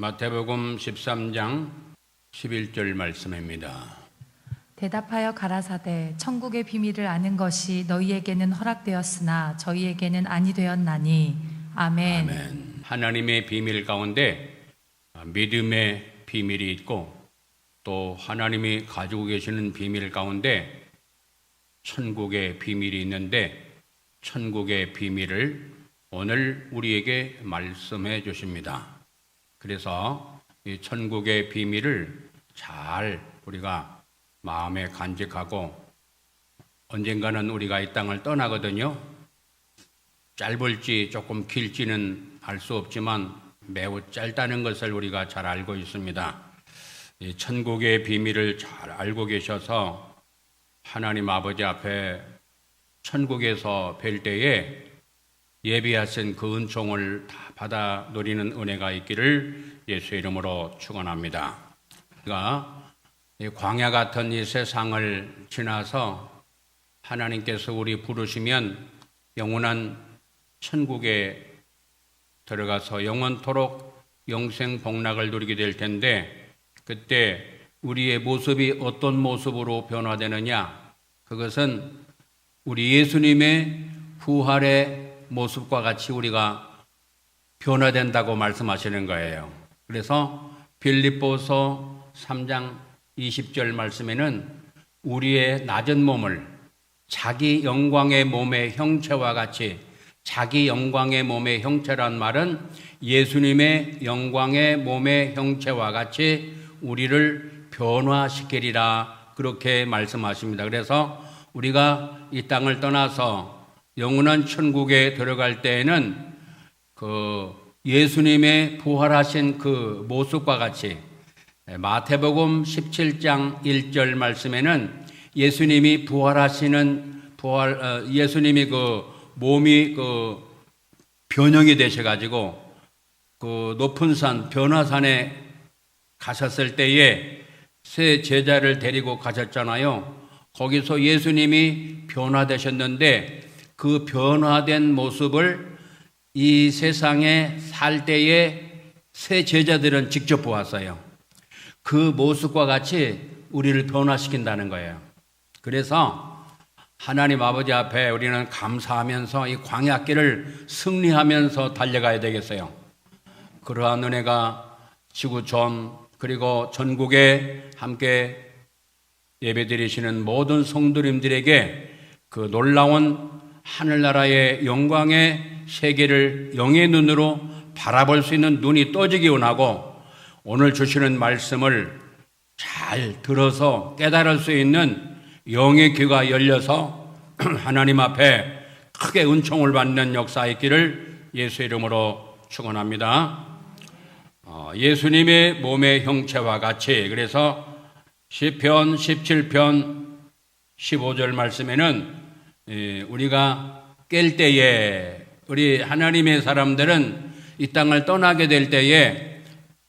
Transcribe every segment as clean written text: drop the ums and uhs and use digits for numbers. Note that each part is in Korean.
마태복음 13장 11절 말씀입니다. 대답하여 가라사대 천국의 비밀을 아는 것이 너희에게는 허락되었으나 저희에게는 아니 되었나니. 아멘. 아멘. 하나님의 비밀 가운데 믿음의 비밀이 있고 또 하나님이 가지고 계시는 비밀 가운데 천국의 비밀이 있는데 천국의 비밀을 오늘 우리에게 말씀해 주십니다. 그래서 이 천국의 비밀을 잘 우리가 마음에 간직하고 언젠가는 우리가 이 땅을 떠나거든요. 짧을지 조금 길지는 알 수 없지만 매우 짧다는 것을 우리가 잘 알고 있습니다. 이 천국의 비밀을 잘 알고 계셔서 하나님 아버지 앞에 천국에서 뵐 때에 예비하신 그 은총을 다 받아 누리는 은혜가 있기를 예수 이름으로 축원합니다. 우리가 광야 같은 이 세상을 지나서 하나님께서 우리 부르시면 영원한 천국에 들어가서 영원토록 영생 복락을 누리게 될 텐데 그때 우리의 모습이 어떤 모습으로 변화되느냐? 그것은 우리 예수님의 부활의 모습과 같이 우리가 변화된다고 말씀하시는 거예요. 그래서 빌립보서 3장 20절 말씀에는 우리의 낮은 몸을 자기 영광의 몸의 형체와 같이, 자기 영광의 몸의 형체란 말은 예수님의 영광의 몸의 형체와 같이 우리를 변화시키리라 그렇게 말씀하십니다. 그래서 우리가 이 땅을 떠나서 영원한 천국에 들어갈 때에는 그 예수님의 부활하신 그 모습과 같이 마태복음 17장 1절 말씀에는 예수님이 예수님이 그 몸이 그 변형이 되셔가지고 그 높은 산 변화산에 가셨을 때에 세 제자를 데리고 가셨잖아요. 거기서 예수님이 변화되셨는데 그 변화된 모습을 이 세상에 살 때에 세 제자들은 직접 보았어요. 그 모습과 같이 우리를 변화시킨다는 거예요. 그래서 하나님 아버지 앞에 우리는 감사하면서 이 광야길을 승리하면서 달려가야 되겠어요. 그러한 은혜가 지구 전 그리고 전국에 함께 예배드리시는 모든 성도님들에게 그 놀라운 하늘나라의 영광의 세계를 영의 눈으로 바라볼 수 있는 눈이 떠지기 원하고 오늘 주시는 말씀을 잘 들어서 깨달을 수 있는 영의 귀가 열려서 하나님 앞에 크게 은총을 받는 역사 있기를 예수 이름으로 축원합니다. 예수님의 몸의 형체와 같이 그래서 시편 17편 15절 말씀에는 우리가 깰 때에 우리 하나님의 사람들은 이 땅을 떠나게 될 때에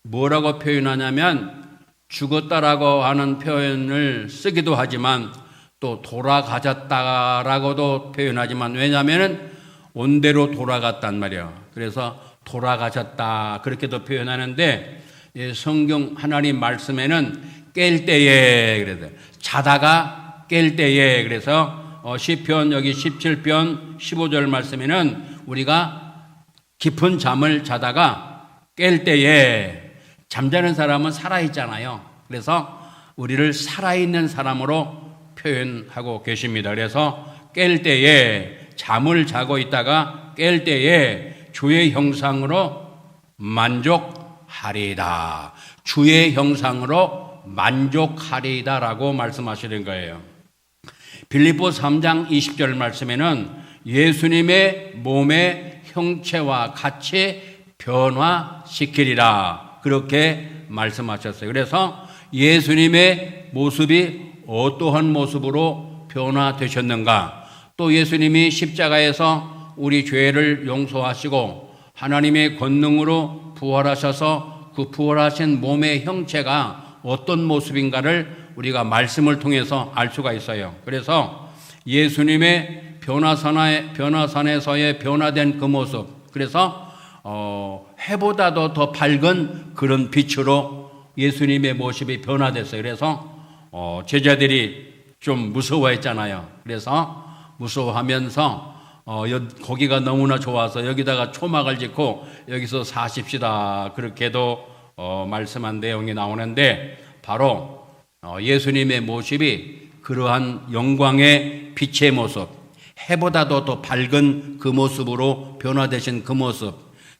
뭐라고 표현하냐면 죽었다라고 하는 표현을 쓰기도 하지만 또 돌아가셨다라고도 표현하지만 왜냐하면 온대로 돌아갔단 말이에요. 그래서 돌아가셨다 그렇게도 표현하는데 성경 하나님 말씀에는 깰 때에 그래서 자다가 깰 때에 그래서 시편 여기 17편 15절 말씀에는 우리가 깊은 잠을 자다가 깰 때에 잠자는 사람은 살아있잖아요. 그래서 우리를 살아있는 사람으로 표현하고 계십니다. 그래서 깰 때에 잠을 자고 있다가 깰 때에 주의 형상으로 만족하리이다. 주의 형상으로 만족하리이다라고 말씀하시는 거예요. 빌립보 3장 20절 말씀에는 예수님의 몸의 형체와 같이 변화시키리라 그렇게 말씀하셨어요. 그래서 예수님의 모습이 어떠한 모습으로 변화되셨는가, 또 예수님이 십자가에서 우리 죄를 용서하시고 하나님의 권능으로 부활하셔서 그 부활하신 몸의 형체가 어떤 모습인가를 우리가 말씀을 통해서 알 수가 있어요. 그래서 예수님의 변화산에서의 변화된 그 모습, 그래서 해보다도 더 밝은 그런 빛으로 예수님의 모습이 변화됐어요. 그래서 제자들이 좀 무서워했잖아요. 그래서 무서워하면서 거기가 너무나 좋아서 여기다가 초막을 짓고 여기서 사십시다. 그렇게도 말씀한 내용이 나오는데, 바로 예수님의 모습이 그러한 영광의 빛의 모습, 해보다도 더 밝은 그 모습으로 변화되신 그 모습,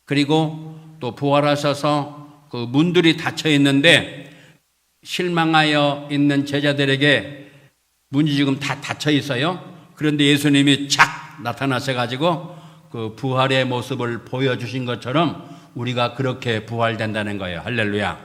그리고 또 부활하셔서 그 문들이 닫혀 있는데 실망하여 있는 제자들에게 문이 지금 다 닫혀 있어요. 그런데 예수님이 착 나타나셔가지고 그 부활의 모습을 보여주신 것처럼 우리가 그렇게 부활된다는 거예요. 할렐루야.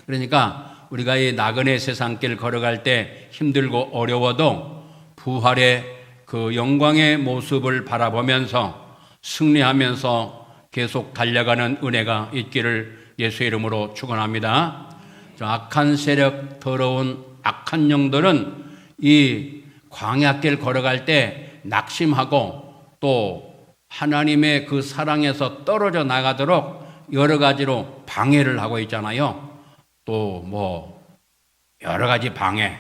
그러니까 우리가 이 나그네 세상길 걸어갈 때 힘들고 어려워도 부활의 그 영광의 모습을 바라보면서 승리하면서 계속 달려가는 은혜가 있기를 예수의 이름으로 축원합니다. 악한 세력, 더러운 악한 영들은 이 광야길 걸어갈 때 낙심하고 또 하나님의 그 사랑에서 떨어져 나가도록 여러 가지로 방해를 하고 있잖아요. 또 뭐 여러 가지 방해,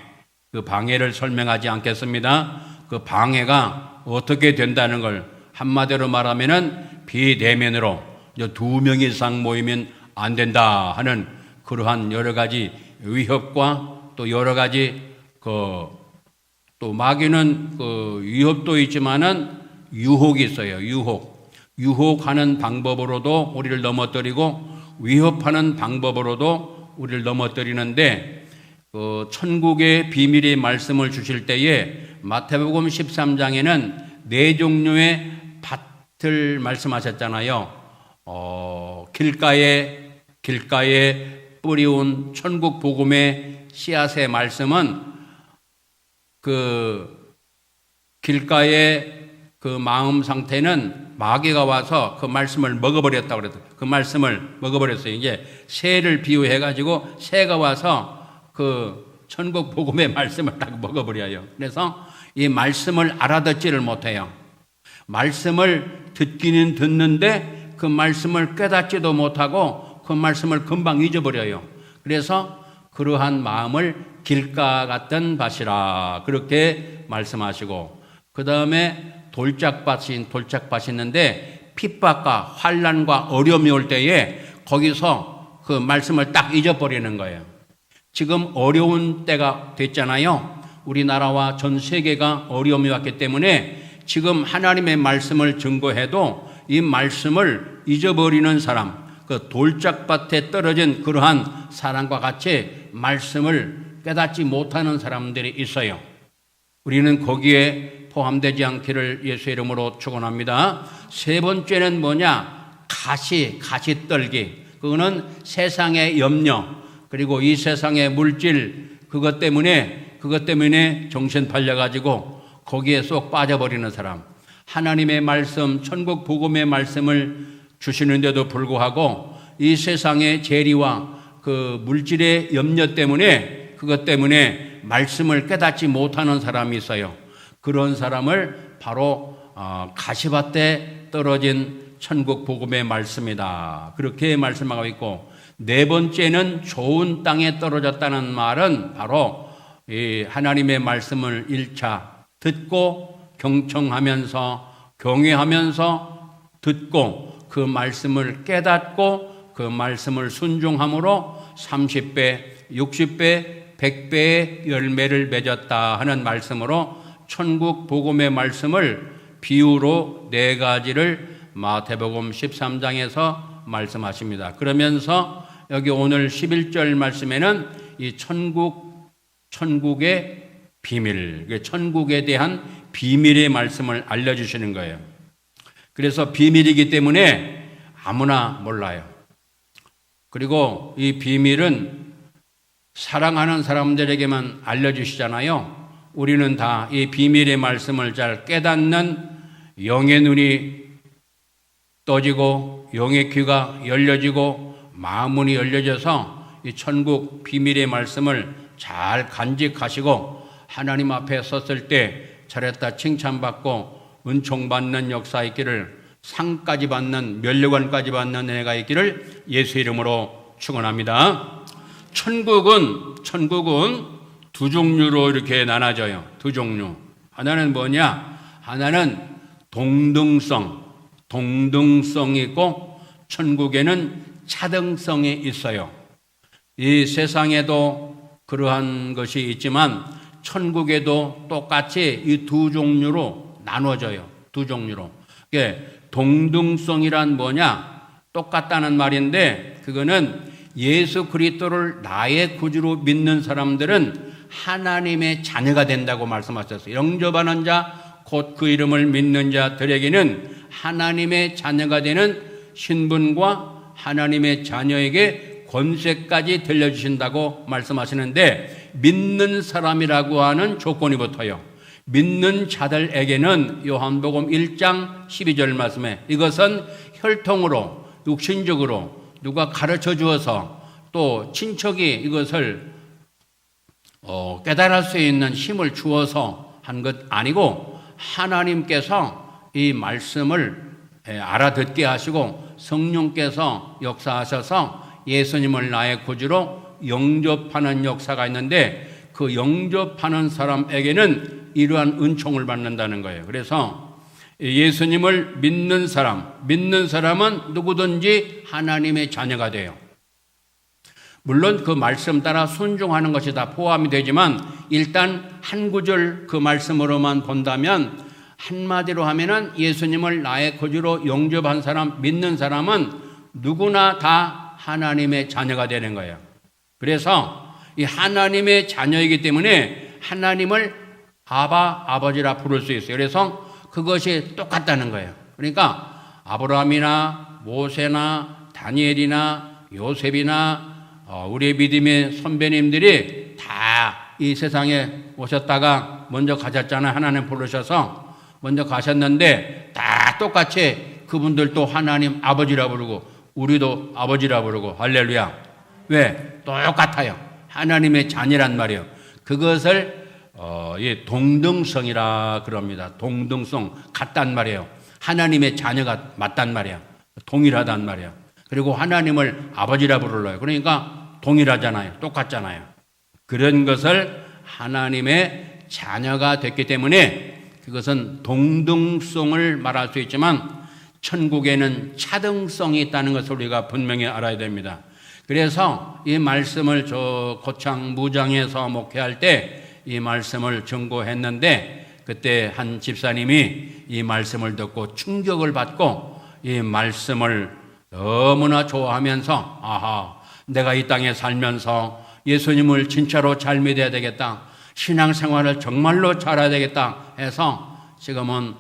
그 방해를 설명하지 않겠습니다. 그 방해가 어떻게 된다는 걸 한마디로 말하면은 비대면으로 2명 이상 모이면 안 된다 하는 그러한 여러 가지 위협과 또 여러 가지 또 마귀는 그 위협도 있지만은 유혹이 있어요. 유혹하는 방법으로도 우리를 넘어뜨리고 위협하는 방법으로도 우리를 넘어뜨리는데, 그 천국의 비밀의 말씀을 주실 때에 마태복음 13장에는 4종류의 밭을 말씀하셨잖아요. 길가에 뿌리온 천국 복음의 씨앗의 말씀은 그 길가의 그 마음 상태는 마귀가 와서 그 말씀을 먹어버렸다고 그랬어요. 그 말씀을 먹어버렸어요. 이제 새를 비유해가지고 새가 와서 그 천국 복음의 말씀을 딱 먹어버려요. 그래서 이 말씀을 알아듣지를 못해요. 말씀을 듣기는 듣는데 그 말씀을 깨닫지도 못하고 그 말씀을 금방 잊어버려요. 그래서 그러한 마음을 길가 같은 밭이라 그렇게 말씀하시고, 그 다음에 돌짝밭이 있는데 핍박과 환난과 어려움이 올 때에 거기서 그 말씀을 딱 잊어버리는 거예요. 지금 어려운 때가 됐잖아요. 우리나라와 전 세계가 어려움이 왔기 때문에 지금 하나님의 말씀을 증거해도 이 말씀을 잊어버리는 사람, 그 돌짝밭에 떨어진 그러한 사람과 같이 말씀을 깨닫지 못하는 사람들이 있어요. 우리는 거기에 포함되지 않기를 예수의 이름으로 축원합니다. 세 번째는 뭐냐? 가시떨기. 그거는 세상의 염려, 그리고 이 세상의 물질, 그것 때문에 정신 팔려가지고 거기에 쏙 빠져버리는 사람. 하나님의 말씀, 천국 복음의 말씀을 주시는데도 불구하고 이 세상의 재리와 그 물질의 염려 때문에, 그것 때문에 말씀을 깨닫지 못하는 사람이 있어요. 그런 사람을 바로 가시밭에 떨어진 천국 복음의 말씀이다, 그렇게 말씀하고 있고, 네 번째는 좋은 땅에 떨어졌다는 말은 바로 이 하나님의 말씀을 1차 듣고 경청하면서 경외하면서 듣고 그 말씀을 깨닫고 그 말씀을 순종함으로 30배, 60배, 100배의 열매를 맺었다 하는 말씀으로 천국 복음의 말씀을 비유로 4가지를 마태복음 13장에서 말씀하십니다. 그러면서 여기 오늘 11절 말씀에는 이 천국의 비밀, 천국에 대한 비밀의 말씀을 알려주시는 거예요. 그래서 비밀이기 때문에 아무나 몰라요. 그리고 이 비밀은 사랑하는 사람들에게만 알려주시잖아요. 우리는 다 이 비밀의 말씀을 잘 깨닫는 영의 눈이 떠지고 영의 귀가 열려지고 마음문이 열려져서 이 천국 비밀의 말씀을 잘 간직하시고 하나님 앞에 섰을 때 잘했다 칭찬받고 은총받는 역사 있기를 상까지 받는, 면류관까지 받는 은혜가 있기를 예수 이름으로 축원합니다. 천국은 두 종류로 이렇게 나눠져요. 두 종류. 하나는 뭐냐? 하나는 동등성이 있고, 천국에는 차등성이 있어요. 이 세상에도 그러한 것이 있지만 천국에도 똑같이 이 두 종류로 나눠져요. 두 종류로. 동등성이란 뭐냐? 똑같다는 말인데, 그거는 예수 그리스도를 나의 구주로 믿는 사람들은 하나님의 자녀가 된다고 말씀하셨어요. 영접하는 자, 곧 그 이름을 믿는 자들에게는 하나님의 자녀가 되는 신분과 하나님의 자녀에게 권세까지 들려주신다고 말씀하시는데, 믿는 사람이라고 하는 조건이 붙어요. 믿는 자들에게는 요한복음 1장 12절 말씀에 이것은 혈통으로, 육신적으로 누가 가르쳐 주어서 또 친척이 이것을 깨달을 수 있는 힘을 주어서 한 것 아니고, 하나님께서 이 말씀을 알아듣게 하시고 성령께서 역사하셔서 예수님을 나의 구주로 영접하는 역사가 있는데, 그 영접하는 사람에게는 이러한 은총을 받는다는 거예요. 그래서 예수님을 믿는 사람은 누구든지 하나님의 자녀가 돼요. 물론 그 말씀 따라 순종하는 것이 다 포함이 되지만, 일단 한 구절 그 말씀으로만 본다면, 한마디로 하면은 예수님을 나의 구주로 영접한 사람, 믿는 사람은 누구나 다 하나님의 자녀가 되는 거예요. 그래서 이 하나님의 자녀이기 때문에 하나님을 아버지라 부를 수 있어요. 그래서 그것이 똑같다는 거예요. 그러니까 아브라함이나 모세나 다니엘이나 요셉이나 우리의 믿음의 선배님들이 다 이 세상에 오셨다가 먼저 가셨잖아요. 하나님 부르셔서 먼저 가셨는데, 다 똑같이 그분들도 하나님 아버지라 부르고 우리도 아버지라 부르고, 할렐루야. 왜? 똑같아요. 하나님의 자녀란 말이에요. 그것을 동등성이라 그럽니다. 동등성, 같단 말이에요. 하나님의 자녀가 맞단 말이에요. 동일하단 말이에요. 그리고 하나님을 아버지라 부르러요. 그러니까 동일하잖아요. 똑같잖아요. 그런 것을 하나님의 자녀가 됐기 때문에 그것은 동등성을 말할 수 있지만, 천국에는 차등성이 있다는 것을 우리가 분명히 알아야 됩니다. 그래서 이 말씀을 저 고창 무장에서 목회할 때 이 말씀을 전고했는데, 그때 한 집사님이 이 말씀을 듣고 충격을 받고 이 말씀을 너무나 좋아하면서, 아하, 내가 이 땅에 살면서 예수님을 진짜로 잘 믿어야 되겠다, 신앙생활을 정말로 잘해야 되겠다 해서 지금은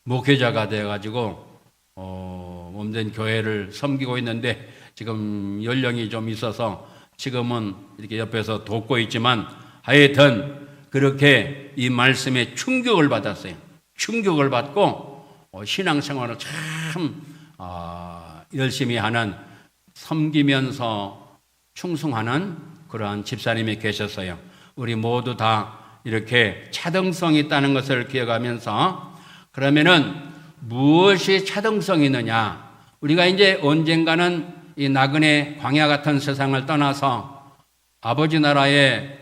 목회자가 되어가지고 몸된 교회를 섬기고 있는데, 지금 연령이 좀 있어서 지금은 이렇게 옆에서 돕고 있지만, 하여튼 그렇게 이 말씀에 충격을 받았어요. 충격을 받고 신앙생활을 참 열심히 하는, 섬기면서 충성하는 그러한 집사님이 계셨어요. 우리 모두 다 이렇게 차등성이 있다는 것을 기억하면서, 그러면은 무엇이 차등성이 있느냐? 우리가 이제 언젠가는 이 나그네 광야 같은 세상을 떠나서 아버지 나라에,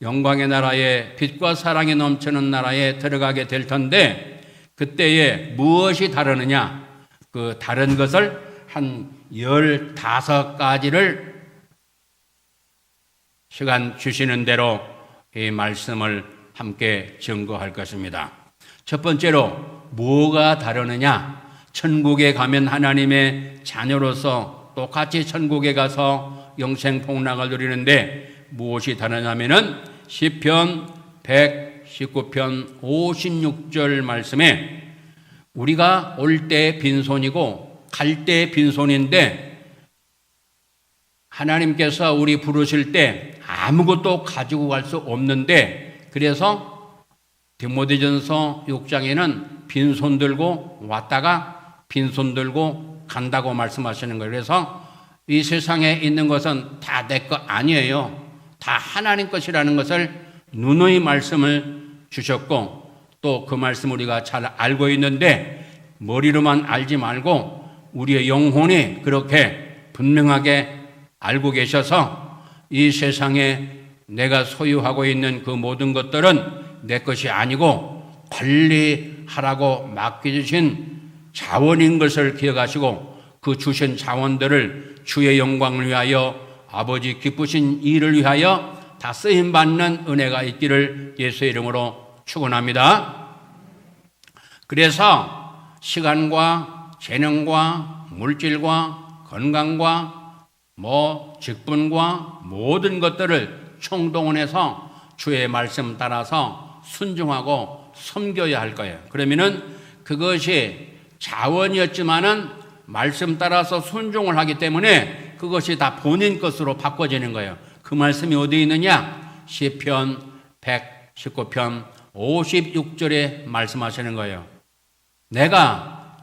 영광의 나라에, 빛과 사랑이 넘치는 나라에 들어가게 될 텐데, 그때에 무엇이 다르느냐? 그 다른 것을 한 15가지를 시간 주시는 대로 이 말씀을 함께 증거할 것입니다. 첫 번째로 뭐가 다르느냐? 천국에 가면 하나님의 자녀로서 똑같이 천국에 가서 영생 복락을 누리는데, 무엇이 다르냐면은 시편 119편 56절 말씀에 우리가 올 때 빈손이고 갈 때 빈손인데, 하나님께서 우리 부르실 때 아무것도 가지고 갈 수 없는데, 그래서 디모데전서 6장에는 빈손 들고 왔다가 빈손 들고 간다고 말씀하시는 거예요. 그래서 이 세상에 있는 것은 다 내 것 아니에요. 다 하나님 것이라는 것을 누누이 말씀을 주셨고, 또 그 말씀 우리가 잘 알고 있는데 머리로만 알지 말고 우리의 영혼이 그렇게 분명하게 알고 계셔서 이 세상에 내가 소유하고 있는 그 모든 것들은 내 것이 아니고 관리하라고 맡겨주신 자원인 것을 기억하시고 그 주신 자원들을 주의 영광을 위하여 아버지 기쁘신 일을 위하여 다 쓰임받는 은혜가 있기를 예수의 이름으로 축원합니다. 그래서 시간과 재능과 물질과 건강과 직분과 모든 것들을 총동원해서 주의 말씀 따라서 순종하고 섬겨야 할 거예요. 그러면은 그것이 자원이었지만은 말씀 따라서 순종을 하기 때문에 그것이 다 본인 것으로 바꿔지는 거예요. 그 말씀이 어디 있느냐? 시편 119편 56절에 말씀하시는 거예요. 내가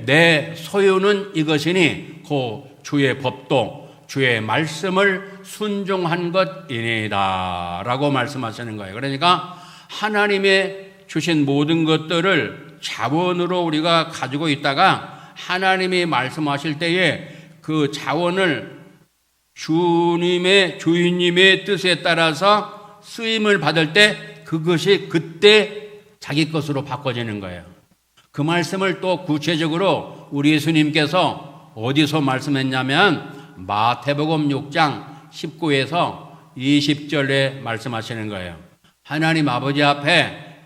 내 소유는 이것이니 곧 주의 법도 주의 말씀을 순종한 것이니이다 라고 말씀하시는 거예요. 그러니까 하나님의 주신 모든 것들을 자원으로 우리가 가지고 있다가 하나님이 말씀하실 때에 그 자원을 주인님의 뜻에 따라서 쓰임을 받을 때 그것이 그때 자기 것으로 바꿔지는 거예요. 그 말씀을 또 구체적으로 우리 예수님께서 어디서 말씀했냐면 마태복음 6장 19에서 20절에 말씀하시는 거예요. 하나님 아버지 앞에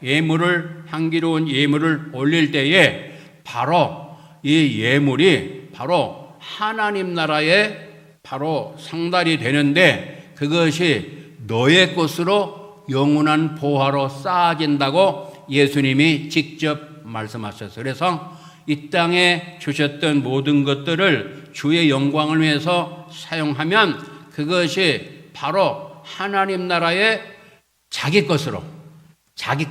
향기로운 예물을 올릴 때에 바로 이 예물이 바로 하나님 나라에 바로 상달이 되는데 그것이 너의 것으로 영원한 보화로 쌓아진다고 예수님이 직접 말씀하셨어요. 그래서 이 땅에 주셨던 모든 것들을 주의 영광을 위해서 사용하면 그것이 바로 하나님 나라의 자기 것으로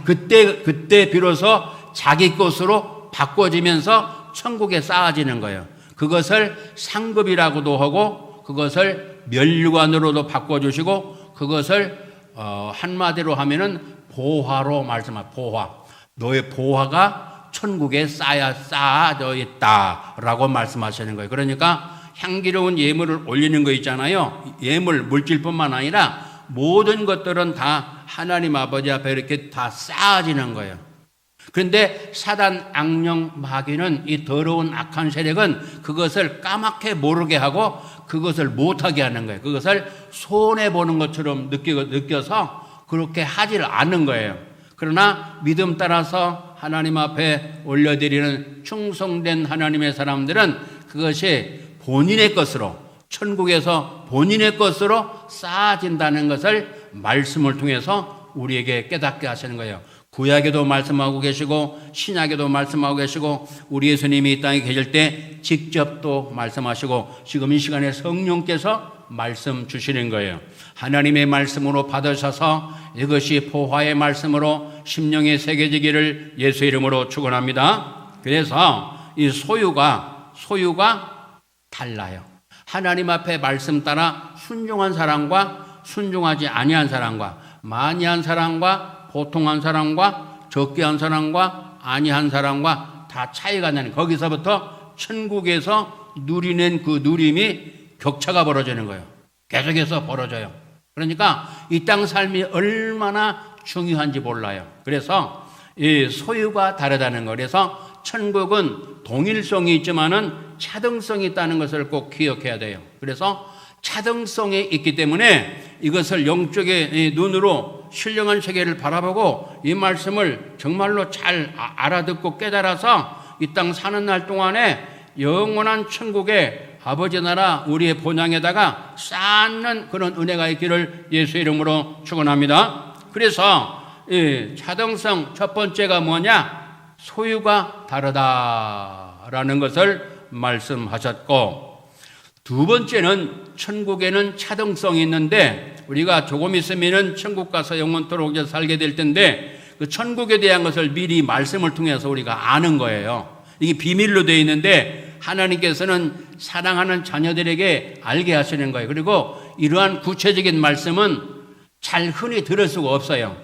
그때 비로소 자기 것으로 바꿔지면서 천국에 쌓아지는 거예요. 그것을 상급이라고도 하고 그것을 면류관으로도 바꿔주시고 그것을 한마디로 하면은 보화로 말씀하세요. 보화. 너의 보화가 천국에 쌓아져 있다라고 말씀하시는 거예요. 그러니까 향기로운 예물을 올리는 거 있잖아요. 예물, 물질뿐만 아니라 모든 것들은 다 하나님 아버지 앞에 이렇게 다 쌓아지는 거예요. 그런데 사단, 악령, 마귀는 이 더러운 악한 세력은 그것을 까맣게 모르게 하고 그것을 못하게 하는 거예요. 그것을 손해보는 것처럼 느껴서 그렇게 하지를 않는 거예요. 그러나 믿음 따라서 하나님 앞에 올려드리는 충성된 하나님의 사람들은 그것이 본인의 것으로 천국에서 본인의 것으로 쌓아진다는 것을 말씀을 통해서 우리에게 깨닫게 하시는 거예요. 구약에도 말씀하고 계시고 신약에도 말씀하고 계시고 우리 예수님이 이 땅에 계실 때 직접 또 말씀하시고 지금 이 시간에 성령께서 말씀 주시는 거예요. 하나님의 말씀으로 받으셔서 이것이 보화의 말씀으로 심령에 새겨지기를 예수 이름으로 축원합니다. 그래서 이 소유가 달라요. 하나님 앞에 말씀 따라 순종한 사람과 순종하지 아니한 사람과 많이 한 사람과 보통한 사람과 적게 한 사람과 아니한 사람과 다 차이가 나는 거기서부터 천국에서 누리는 그 누림이 격차가 벌어지는 거예요. 계속해서 벌어져요. 그러니까 이 땅 삶이 얼마나 중요한지 몰라요. 그래서 이 소유가 다르다는 거. 그래서 천국은 동일성이 있지만은 차등성이 있다는 것을 꼭 기억해야 돼요. 그래서 차등성이 있기 때문에 이것을 영적의 눈으로 신령한 세계를 바라보고 이 말씀을 정말로 잘 알아듣고 깨달아서 이 땅 사는 날 동안에 영원한 천국의 아버지 나라 우리의 본향에다가 쌓는 그런 은혜가 있기를 예수 이름으로 축원합니다. 그래서 이 차등성 첫 번째가 뭐냐? 소유가 다르다라는 것을 말씀하셨고, 두 번째는 천국에는 차등성이 있는데 우리가 조금 있으면은 천국 가서 영원토록 살게 될 텐데 그 천국에 대한 것을 미리 말씀을 통해서 우리가 아는 거예요. 이게 비밀로 되어 있는데 하나님께서는 사랑하는 자녀들에게 알게 하시는 거예요. 그리고 이러한 구체적인 말씀은 잘 흔히 들을 수가 없어요.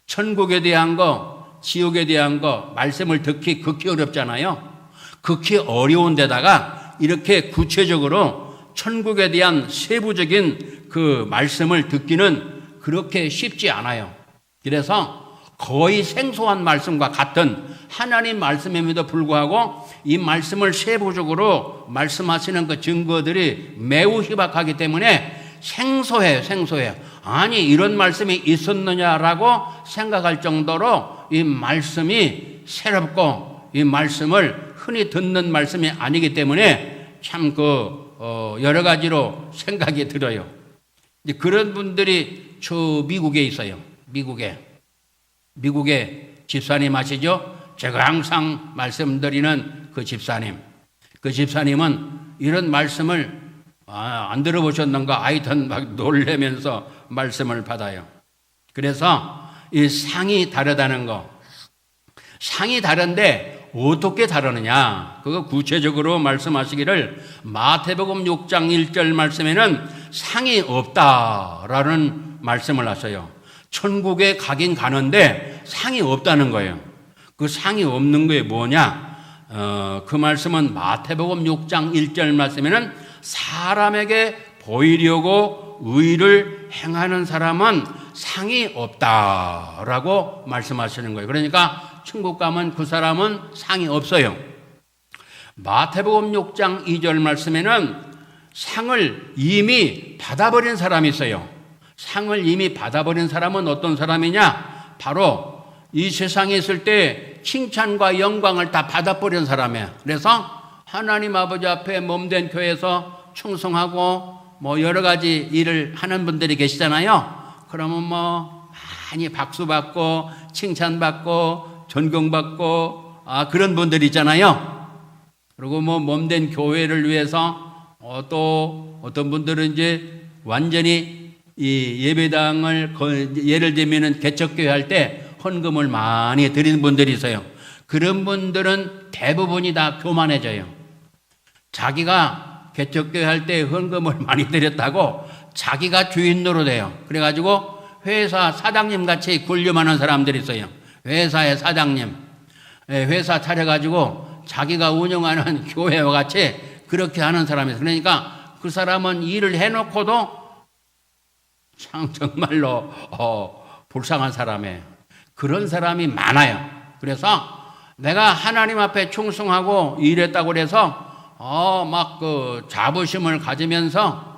천국에 대한 거 지옥에 대한 거, 말씀을 듣기 극히 어렵잖아요. 극히 어려운 데다가 이렇게 구체적으로 천국에 대한 세부적인 그 말씀을 듣기는 그렇게 쉽지 않아요. 그래서 거의 생소한 말씀과 같은 하나님 말씀임에도 불구하고 이 말씀을 세부적으로 말씀하시는 그 증거들이 매우 희박하기 때문에 생소해요. 아니, 이런 말씀이 있었느냐라고 생각할 정도로 이 말씀이 새롭고 이 말씀을 흔히 듣는 말씀이 아니기 때문에 참 여러 가지로 생각이 들어요. 그런 분들이 저 미국에 있어요. 미국에 집사님 아시죠? 제가 항상 말씀드리는 그 집사님. 그 집사님은 이런 말씀을 안 들어보셨는가? 하여튼 막 놀라면서 말씀을 받아요. 그래서 이 상이 다르다는 거. 상이 다른데 어떻게 다르느냐? 그거 구체적으로 말씀하시기를 마태복음 6장 1절 말씀에는 상이 없다라는 말씀을 하셔요. 천국에 가긴 가는데 상이 없다는 거예요. 그 상이 없는 게 뭐냐? 그 말씀은 마태복음 6장 1절 말씀에는 사람에게 보이려고 의를 행하는 사람은 상이 없다라고 말씀하시는 거예요. 그러니까 천국 가면 그 사람은 상이 없어요. 마태복음 6장 2절 말씀에는 상을 이미 받아버린 사람이 있어요. 상을 이미 받아버린 사람은 어떤 사람이냐? 바로 이 세상에 있을 때 칭찬과 영광을 다 받아버린 사람이에요. 그래서 하나님 아버지 앞에 몸된 교회에서 충성하고 여러 가지 일을 하는 분들이 계시잖아요. 그러면 많이 박수받고 칭찬받고 존경받고 그런 분들이 있잖아요. 그리고 몸된 교회를 위해서 또 어떤 분들은 이제 완전히 이 예배당을 예를 들면은 개척교회 할 때 헌금을 많이 드리는 분들이 있어요. 그런 분들은 대부분이 다 교만해져요. 자기가 개척교회 할 때 헌금을 많이 드렸다고 자기가 주인 노릇해요. 그래가지고 회사 사장님 같이 군림하는 사람들이 있어요. 회사의 사장님. 회사 차려가지고 자기가 운영하는 교회와 같이 그렇게 하는 사람이 있어요. 그러니까 그 사람은 일을 해놓고도 정말로 불쌍한 사람이에요. 그런 사람이 많아요. 그래서 내가 하나님 앞에 충성하고 일했다고 해서 자부심을 가지면서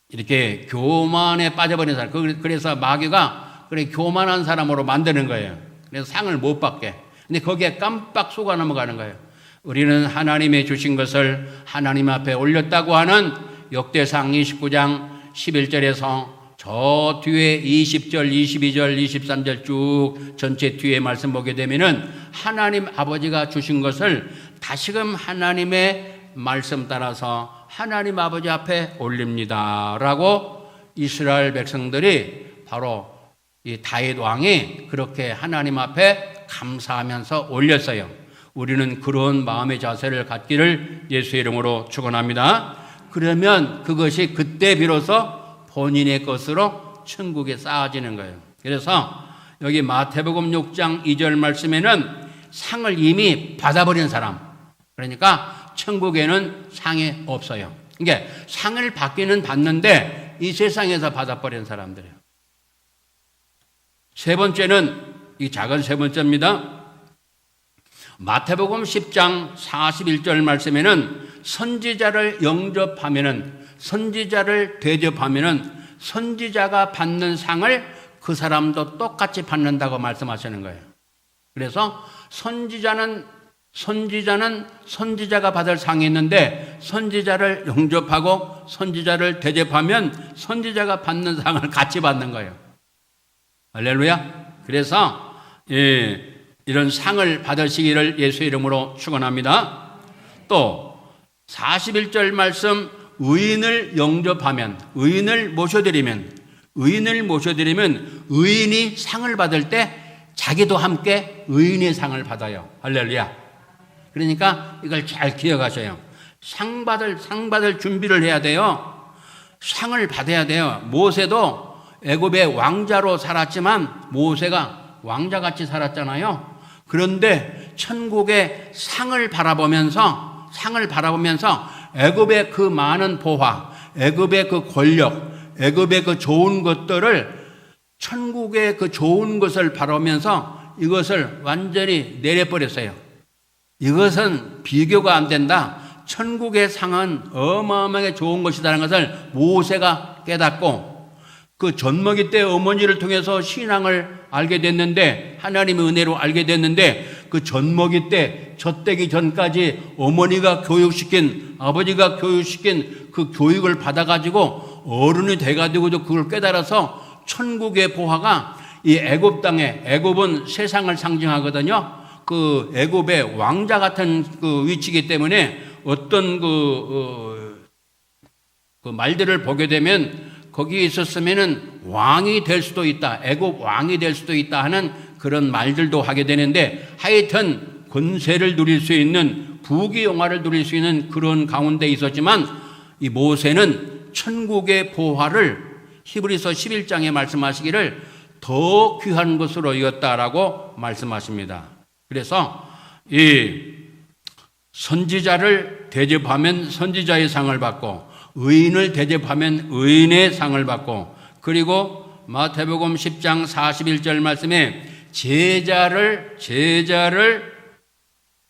이렇게 교만에 빠져버린 사람. 그래서 마귀가 교만한 사람으로 만드는 거예요. 그래서 상을 못 받게. 근데 거기에 깜빡 속아 넘어가는 거예요. 우리는 하나님의 주신 것을 하나님 앞에 올렸다고 하는 역대상 29장 11절에서 저 뒤에 20절, 22절, 23절 쭉 전체 뒤에 말씀 보게 되면은 하나님 아버지가 주신 것을 다시금 하나님의 말씀 따라서 하나님 아버지 앞에 올립니다. 라고 이스라엘 백성들이 바로 이 다윗 왕이 그렇게 하나님 앞에 감사하면서 올렸어요. 우리는 그런 마음의 자세를 갖기를 예수의 이름으로 축원합니다. 그러면 그것이 그때 비로소 본인의 것으로 천국에 쌓아지는 거예요. 그래서 여기 마태복음 6장 2절 말씀에는 상을 이미 받아버린 사람. 그러니까 천국에는 상이 없어요. 그러니까 상을 받기는 받는데 이 세상에서 받아버린 사람들이에요. 세 번째는 이 작은 세 번째입니다. 마태복음 10장 41절 말씀에는 선지자를 영접하면은 선지자를 대접하면은 선지자가 받는 상을 그 사람도 똑같이 받는다고 말씀하시는 거예요. 그래서 선지자는 선지자가 받을 상이 있는데 선지자를 영접하고 선지자를 대접하면 선지자가 받는 상을 같이 받는 거예요. 할렐루야. 그래서 이런 상을 받으시기를 예수 이름으로 축원합니다. 또 41절 말씀 의인을 영접하면 의인을 모셔드리면 의인이 상을 받을 때 자기도 함께 의인의 상을 받아요. 할렐루야. 그러니까 이걸 잘 기억하셔요. 상 받을 준비를 해야 돼요. 상을 받아야 돼요. 모세도 애굽의 왕자로 살았지만 모세가 왕자같이 살았잖아요. 그런데 천국의 상을 바라보면서 애굽의 그 많은 보화, 애굽의 그 권력, 애굽의 그 좋은 것들을 천국의 그 좋은 것을 바라보면서 이것을 완전히 내려버렸어요. 이것은 비교가 안 된다. 천국의 상은 어마어마하게 좋은 것이라는 것을 모세가 깨닫고 그 젖먹이 때 어머니를 통해서 신앙을 알게 됐는데, 하나님의 은혜로 알게 됐는데, 그 젖먹이 때 젖되기 전까지 어머니가 교육시킨, 아버지가 교육시킨 그 교육을 받아가지고 어른이 돼가지고도 그걸 깨달아서 천국의 보화가 이 애굽 땅에, 애굽은 세상을 상징하거든요. 그 애굽의 왕자 같은 그 위치이기 때문에 어떤 그 말들을 보게 되면 거기에 있었으면은 왕이 될 수도 있다, 애굽 왕이 될 수도 있다 하는 그런 말들도 하게 되는데, 하여튼 권세를 누릴 수 있는, 부귀영화를 누릴 수 있는 그런 가운데 있었지만 이 모세는 천국의 보화를 히브리서 11장에 말씀하시기를 더 귀한 것으로 여겼다라고 말씀하십니다. 그래서 이 선지자를 대접하면 선지자의 상을 받고, 의인을 대접하면 의인의 상을 받고, 그리고 마태복음 10장 41절 말씀에 제자를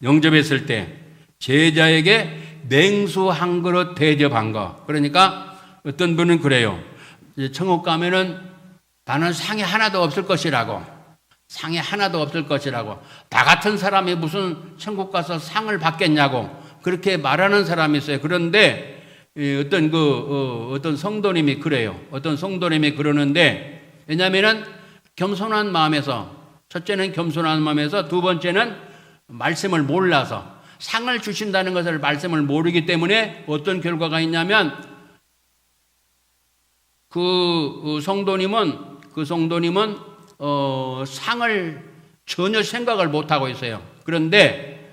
영접했을 때 제자에게 냉수 한 그릇 대접한 거. 그러니까 어떤 분은 그래요. 천국 가면은 나는 상이 하나도 없을 것이라고. 나 같은 사람이 무슨 천국 가서 상을 받겠냐고 그렇게 말하는 사람이 있어요. 그런데 어떤 성도님이 그래요. 어떤 성도님이 그러는데, 왜냐하면은 겸손한 마음에서, 첫째는 겸손한 마음에서, 두 번째는 말씀을 몰라서, 상을 주신다는 것을 말씀을 모르기 때문에 어떤 결과가 있냐면 그 성도님은 상을 전혀 생각을 못 하고 있어요. 그런데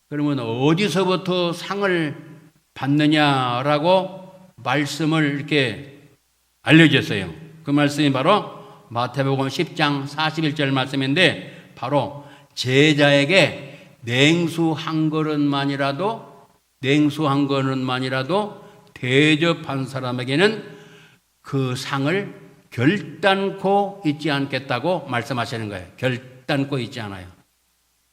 그러면 어디서부터 상을 받느냐라고 말씀을 이렇게 알려줬어요. 그 말씀이 바로 마태복음 10장 41절 말씀인데, 바로 제자에게 냉수 한 그릇만이라도 대접한 사람에게는 그 상을 결단코 잊지 않겠다고 말씀하시는 거예요. 결단코 잊지 않아요.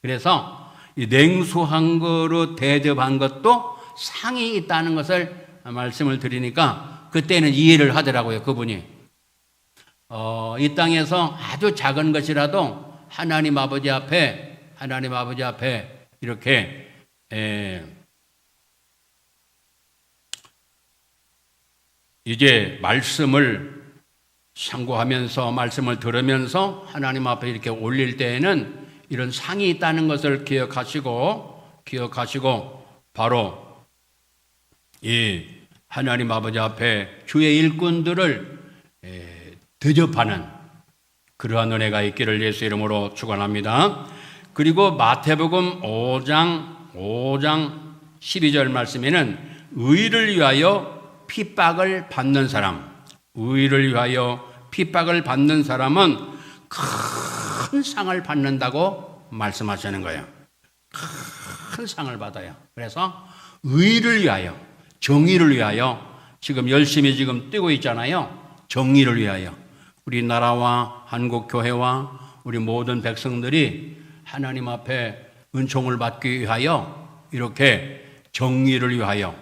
그래서 이 냉수 한 그릇 대접한 것도 상이 있다는 것을 말씀을 드리니까 그때는 이해를 하더라고요. 그분이 이 땅에서 아주 작은 것이라도 하나님 아버지 앞에 이렇게 이제 말씀을 상고하면서, 말씀을 들으면서 하나님 앞에 이렇게 올릴 때에는 이런 상이 있다는 것을 기억하시고 바로 이 하나님 아버지 앞에 주의 일꾼들을 대접하는 그러한 은혜가 있기를 예수 이름으로 축원합니다. 그리고 마태복음 5장 12절 말씀에는 의를 위하여 핍박을 받는 사람은 큰 상을 받는다고 말씀하시는 거예요. 큰 상을 받아요. 그래서 의를 위하여, 정의를 위하여 지금 열심히 뛰고 있잖아요. 정의를 위하여 우리 나라와 한국 교회와 우리 모든 백성들이 하나님 앞에 은총을 받기 위하여, 이렇게 정의를 위하여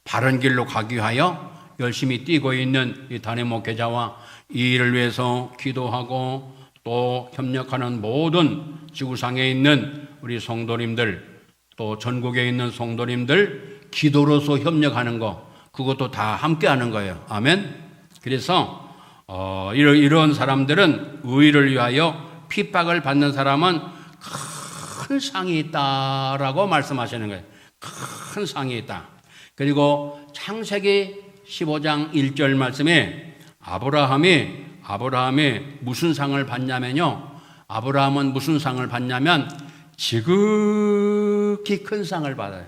바른 길로 가기 위하여 열심히 뛰고 있는 이 단임 목회자와 이 일을 위해서 기도하고 또 협력하는 모든 지구상에 있는 우리 성도님들, 또 전국에 있는 성도님들, 기도로서 협력하는 거, 그것도 다 함께 하는 거예요. 아멘. 그래서 이런 사람들은, 의를 위하여 핍박을 받는 사람은 큰 상이 있다라고 말씀하시는 거예요. 큰 상이 있다. 그리고 창세기 15장 1절 말씀에 아브라함이 무슨 상을 받냐면요, 아브라함은 무슨 상을 받냐면 지극히 큰 상을 받아요.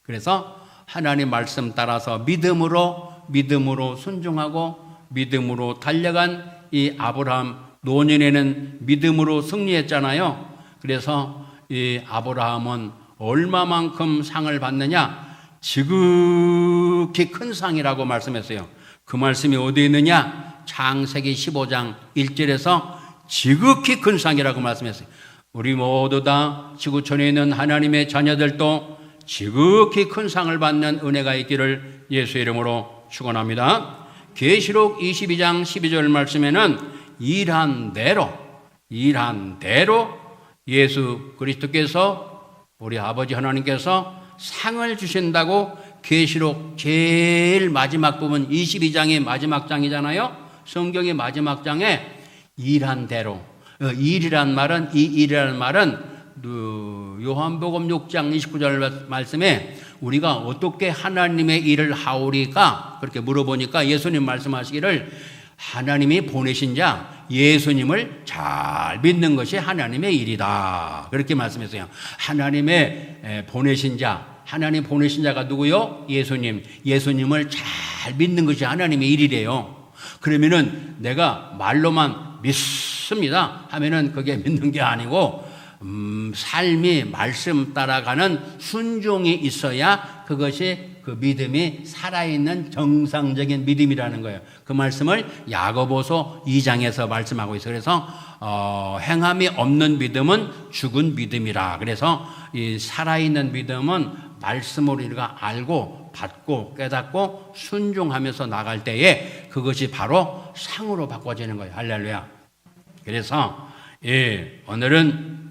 그래서 하나님 말씀 따라서 믿음으로 순종하고 믿음으로 달려간 이 아브라함 노년에는 믿음으로 승리했잖아요. 그래서 이 아브라함은 얼마만큼 상을 받느냐? 지극히 큰 상이라고 말씀했어요. 그 말씀이 어디에 있느냐? 창세기 15장 1절에서 지극히 큰 상이라고 말씀했어요. 우리 모두 다 지구촌에 있는 하나님의 자녀들도 지극히 큰 상을 받는 은혜가 있기를 예수 이름으로 축원합니다. 계시록 22장 12절 말씀에는 일한 대로 예수 그리스도께서 우리 아버지 하나님께서 상을 주신다고 계시록 제일 마지막 부분 22장의 마지막 장이잖아요. 성경의 마지막 장에 일한 대로 일이란 말은 요한복음 6장 29절 말씀에 우리가 어떻게 하나님의 일을 하오리까 그렇게 물어보니까 예수님 말씀하시기를 하나님이 보내신 자 예수님을 잘 믿는 것이 하나님의 일이다 그렇게 말씀했어요. 하나님의 보내신 자 하나님 보내신 자가 누구요? 예수님을 잘 믿는 것이 하나님의 일이래요. 그러면은 내가 말로만 믿습니다 하면은 그게 믿는 게 아니고 삶이 말씀 따라가는 순종이 있어야 그것이 그 믿음이 살아있는 정상적인 믿음이라는 거예요. 그 말씀을 야고보서 2장에서 말씀하고 있어요. 그래서 행함이 없는 믿음은 죽은 믿음이라. 그래서 이 살아있는 믿음은 말씀으로 우리가 알고 받고 깨닫고 순종하면서 나갈 때에 그것이 바로 상으로 바꿔지는 거예요. 할렐루야. 그래서 오늘은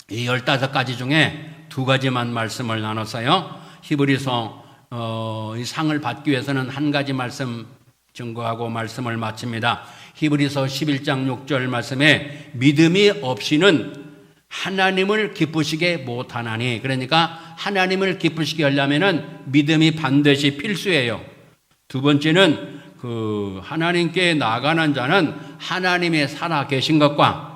이 15가지 중에 2가지만 말씀을 나눴어요. 히브리서 이 상을 받기 위해서는 한 가지 말씀 증거하고 말씀을 마칩니다. 히브리서 11장 6절 말씀에 믿음이 없이는 하나님을 기쁘시게 못하나니 그러니까 하나님을 기쁘시게 하려면은 믿음이 반드시 필수예요. 두 번째는 그 하나님께 나아가는 자는 하나님이 살아계신 것과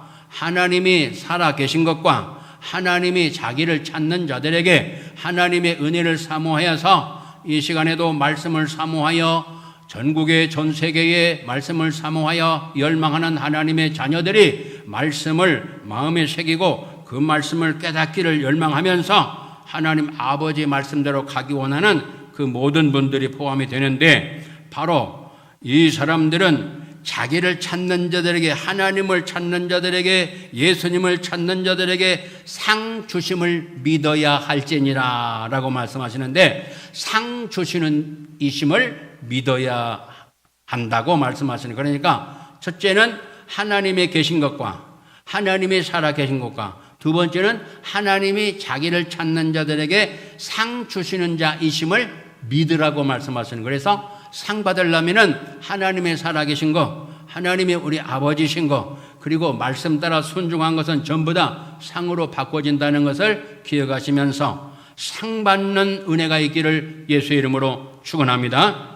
하나님이 자기를 찾는 자들에게 하나님의 은혜를 사모하여서 이 시간에도 말씀을 사모하여 전국의 전 세계에 말씀을 사모하여 열망하는 하나님의 자녀들이 말씀을 마음에 새기고 그 말씀을 깨닫기를 열망하면서 하나님 아버지 말씀대로 가기 원하는 그 모든 분들이 포함이 되는데 바로 이 사람들은 자기를 찾는 자들에게 하나님을 찾는 자들에게 예수님을 찾는 자들에게 상 주심을 믿어야 할지니라 라고 말씀하시는데 상 주시는 이심을 믿어야 한다고 말씀하시는 그러니까 첫째는 하나님의 계신 것과 하나님이 살아 계신 것과 두 번째는 하나님이 자기를 찾는 자들에게 상 주시는 자이심을 믿으라고 말씀하시는 그래서 상 받으려면은 하나님의 살아계신 거, 하나님의 우리 아버지신 거, 그리고 말씀 따라 순종한 것은 전부 다 상으로 바꿔진다는 것을 기억하시면서 상 받는 은혜가 있기를 예수 이름으로 축원합니다.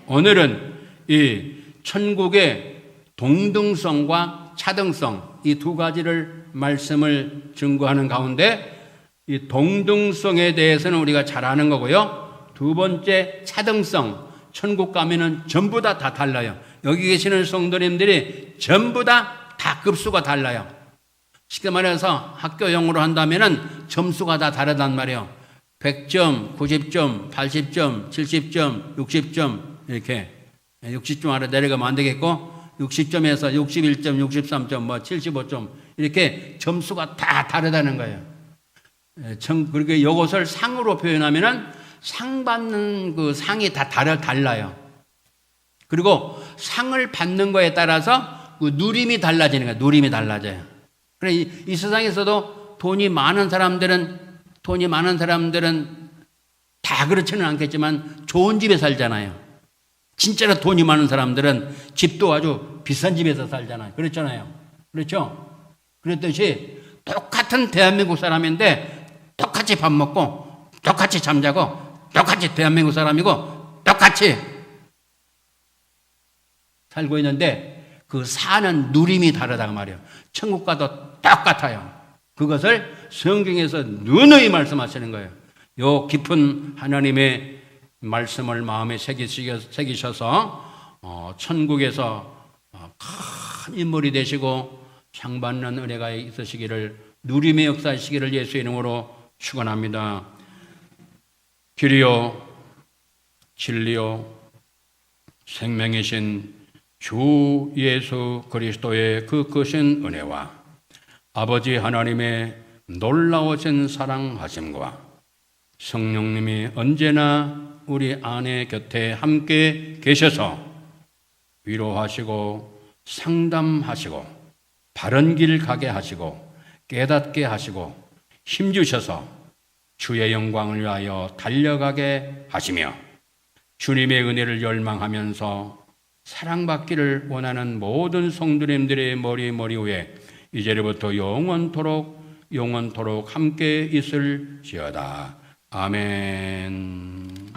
오늘은 이 천국의 동등성과 차등성 이 2가지를 말씀을 증거하는 가운데 이 동등성에 대해서는 우리가 잘 아는 거고요. 두 번째 차등성 천국 가면은 전부 다 달라요. 여기 계시는 성도님들이 전부 다 급수가 달라요. 쉽게 말해서 학교용으로 한다면은 점수가 다 다르단 말이에요. 100점, 90점, 80점, 70점, 60점 이렇게 60점 아래 내려가면 안 되겠고 60점에서 61점, 63점, 75점 이렇게 점수가 다 다르다는 거예요. 그리고 이것을 상으로 표현하면은 상 받는 그 상이 다 달라요. 그리고 상을 받는 거에 따라서 그 누림이 달라지는 거예요. 누림이 달라져요. 그래 이 세상에서도 돈이 많은 사람들은 다 그렇지는 않겠지만 좋은 집에 살잖아요. 진짜로 돈이 많은 사람들은 집도 아주 비싼 집에서 살잖아요. 그렇잖아요. 그렇죠? 그랬듯이 똑같은 대한민국 사람인데 똑같이 밥 먹고 똑같이 잠자고 똑같이 대한민국 사람이고 똑같이 살고 있는데 그 사는 누림이 다르다고 말이에요. 천국 가도 똑같아요. 그것을 성경에서 누누이 말씀하시는 거예요. 요 깊은 하나님의 말씀을 마음에 새기셔서 천국에서 참 인물이 되시고 상 받는 은혜가 있으시기를, 누림의 역사이시기를 예수의 이름으로 축원합니다. 길이요 진리요 생명이신 주 예수 그리스도의 그 크신 은혜와 아버지 하나님의 놀라우신 사랑하심과 성령님이 언제나 우리 안에 곁에 함께 계셔서 위로하시고 상담하시고 바른 길 가게 하시고 깨닫게 하시고 힘주셔서 주의 영광을 위하여 달려가게 하시며 주님의 은혜를 열망하면서 사랑받기를 원하는 모든 성도님들의 머리 위에 이제부터 영원토록 함께 있을지어다. 아멘.